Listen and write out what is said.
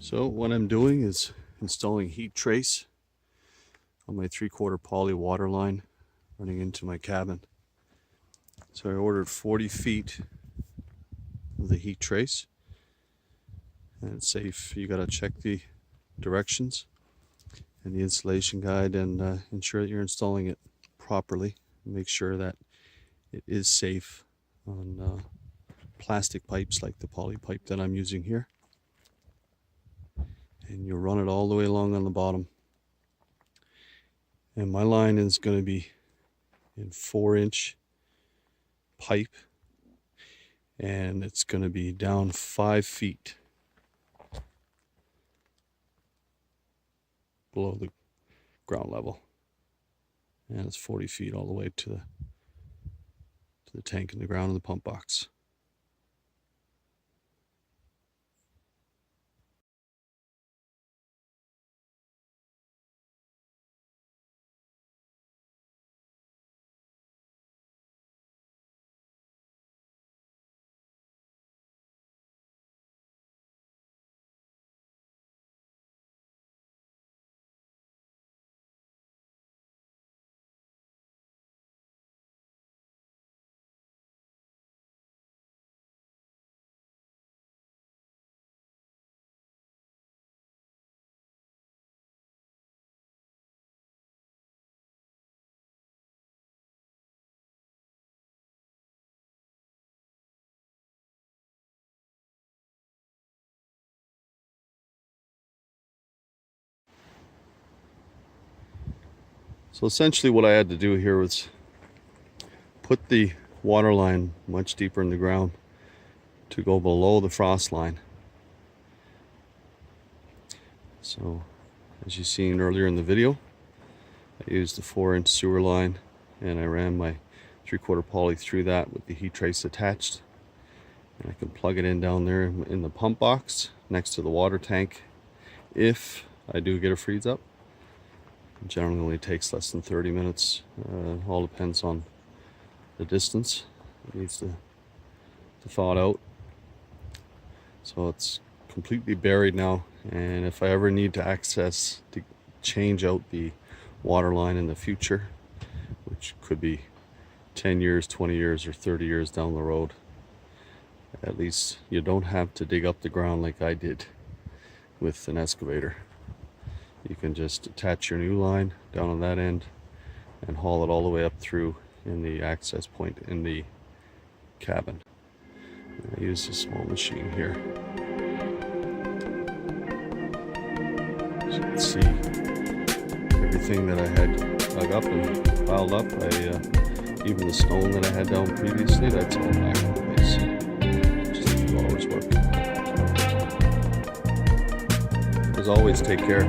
So what I'm doing is installing heat trace on my 3/4 poly water line running into my cabin. So I ordered 40 feet of the heat trace, and it's safe. You gotta check the directions and the installation guide and ensure that you're installing it properly. Make sure that it is safe on plastic pipes like the poly pipe that I'm using here. And you run it all the way along on the bottom. And my line is going to be in 4-inch pipe, and it's going to be down 5 feet below the ground level, and it's 40 feet all the way to the tank in the ground and the pump box. So essentially what I had to do here was put the water line much deeper in the ground to go below the frost line. So as you seen earlier in the video, I used the 4-inch sewer line and I ran my 3/4 poly through that with the heat trace attached. And I can plug it in down there in the pump box next to the water tank if I do get a freeze up. It generally only takes less than 30 minutes. All depends on the distance. It needs to thaw it out. So it's completely buried now, and if I ever need to change out the water line in the future, which could be 10 years, 20 years, or 30 years down the road, at least you don't have to dig up the ground like I did with an excavator. You can just attach your new line down on that end and haul it all the way up through in the access point in the cabin. I use a small machine here. As you can see, everything that I had dug up and piled up, even the stone that I had down previously, that's all back in place. Just a few hours work. As always, take care.